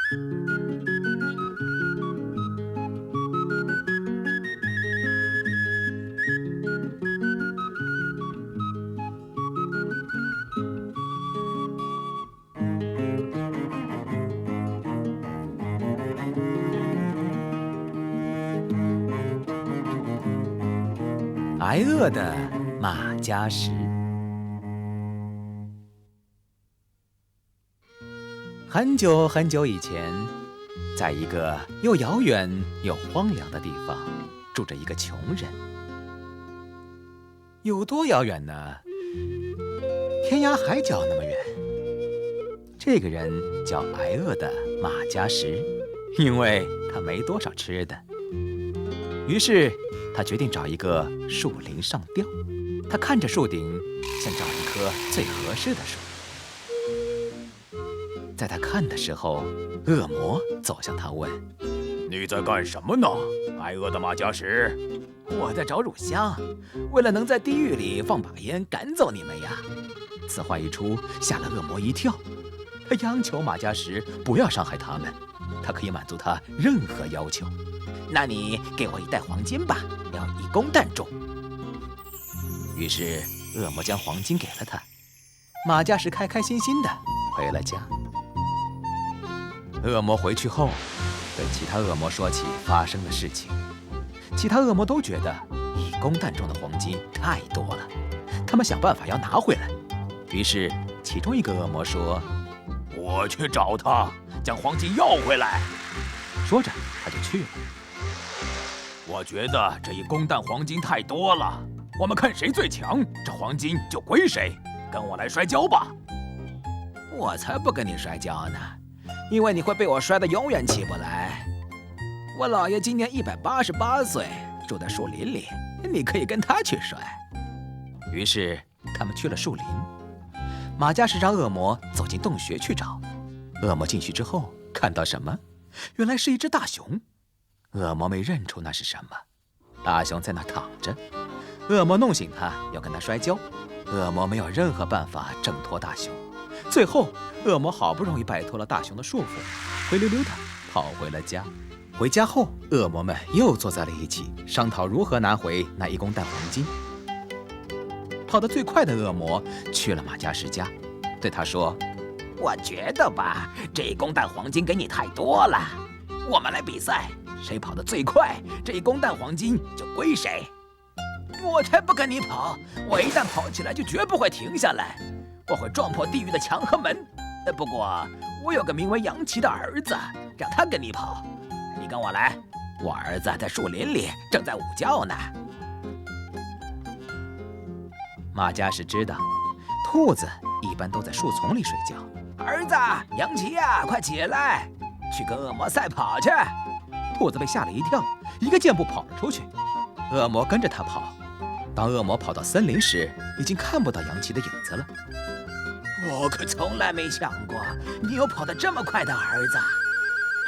挨饿的马加什。很久很久以前，在一个又遥远又荒凉的地方，住着一个穷人。有多遥远呢？天涯海角那么远。这个人叫挨饿的马加什，因为他没多少吃的。于是他决定找一个树林上吊。他看着树顶，想找一棵最合适的树。在他看的时候，恶魔走向他问：“你在干什么呢，挨饿的马加什？”“我在找乳香，为了能在地狱里放把烟赶走你们呀。”此话一出，吓了恶魔一跳。他央求马加什不要伤害他们，他可以满足他任何要求。“那你给我1袋黄金吧，要1公担重。”于是恶魔将黄金给了他，马加什开开心心的回了家。恶魔回去后，对其他恶魔说起发生的事情。其他恶魔都觉得1公担重的黄金太多了，他们想办法要拿回来。于是其中一个恶魔说：“我去找他，将黄金要回来。”说着他就去了。“我觉得这1公担黄金太多了，我们看谁最强，这黄金就归谁。跟我来摔跤吧。”“我才不跟你摔跤呢，因为你会被我摔得永远起不来。我姥爷今年188岁，住在树林里，你可以跟他去摔。”于是他们去了树林。马加什让恶魔走进洞穴去找。恶魔进去之后看到什么？原来是一只大熊。恶魔没认出那是什么。大熊在那躺着。恶魔弄醒他，要跟他摔跤。恶魔没有任何办法挣脱大熊。最后恶魔好不容易摆脱了大熊的束缚，灰溜溜的跑回了家。回家后，恶魔们又坐在了一起，商讨如何拿回那1公担黄金。跑得最快的恶魔去了马加什家，对他说：“我觉得吧，这1公担黄金给你太多了，我们来比赛，谁跑得最快，这1公担黄金就归谁。”“我才不跟你跑，我一旦跑起来就绝不会停下来，我会撞破地狱的墙和门。不过我有个名为杨奇的儿子，让他跟你跑。你跟我来，我儿子在树林里正在午觉呢。”马加什知道，兔子一般都在树丛里睡觉。“儿子，杨奇呀，快起来，去跟恶魔赛跑去！”兔子被吓了一跳，一个箭步跑了出去。恶魔跟着他跑。当恶魔跑到森林时，已经看不到杨奇的影子了。“我可从来没想过你有跑得这么快的儿子。”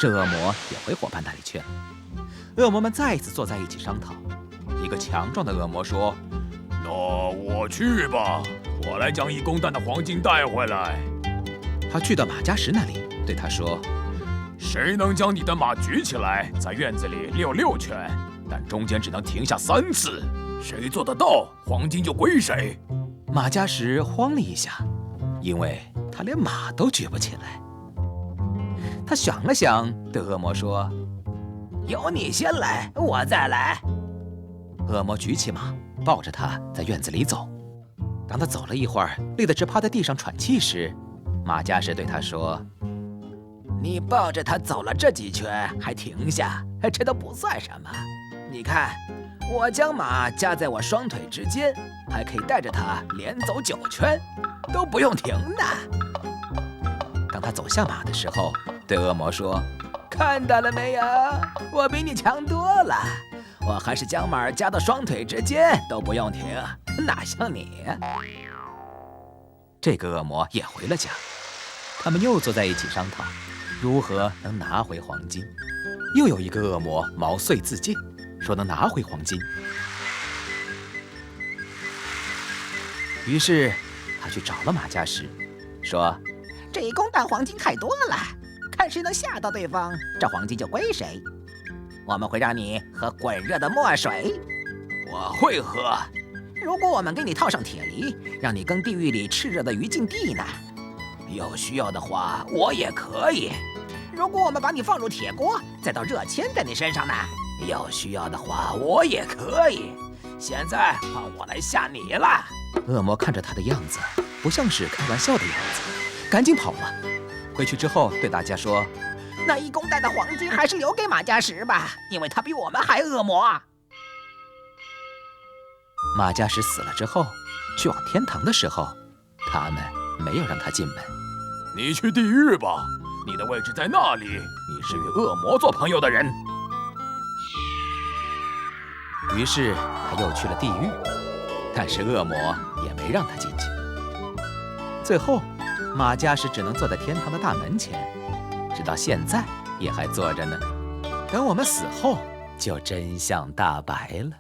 这恶魔也回伙伴那里去了。恶魔们再一次坐在一起商讨。一个强壮的恶魔说：“那我去吧，我来将1公担的黄金带回来。”他去到马加什那里，对他说：“谁能将你的马举起来，在院子里溜6圈，但中间只能停下3次，谁做得到，黄金就归谁。”马加什慌了一下，因为他连马都举不起来。他想了想，对恶魔说：“由你先来，我再来。”恶魔举起马，抱着他在院子里走。当他走了一会儿，累得直趴在地上喘气时，马加什对他说：“你抱着他走了这几圈还停下，这都不算什么。你看，我将马夹在我双腿之间，还可以带着他连走9圈，都不用停呢。”当他走下马的时候，对恶魔说：“看到了没有？我比你强多了。我还是将马夹到双腿之间都不用停，哪像你。”这个恶魔也回了家。他们又坐在一起商讨如何能拿回黄金。又有一个恶魔毛遂自荐，说能拿回黄金。于是他去找了马加什，说：“这1公担黄金太多了，看看谁能吓到对方，这黄金就归谁。我们会让你喝滚热的墨水，我会喝。如果我们给你套上铁犁，让你耕地狱里炽热的余烬地呢？有需要的话，我也可以。如果我们把你放入铁锅，再倒热铅在你身上呢？有需要的话，我也可以。现在换我来吓你了。恶魔看着他的样子，不像是开玩笑的样子，赶紧跑了。回去之后对大家说：“那1公袋的黄金还是留给马加什吧，因为他比我们还恶魔。”马加什死了之后，去往天堂的时候，他们没有让他进门。你去地狱吧，你的位置在那里。你是与恶魔做朋友的人。于是他又去了地狱，但是恶魔也没让他进去。最后，马加什只能坐在天堂的大门前，直到现在也还坐着呢。等我们死后，就真相大白了。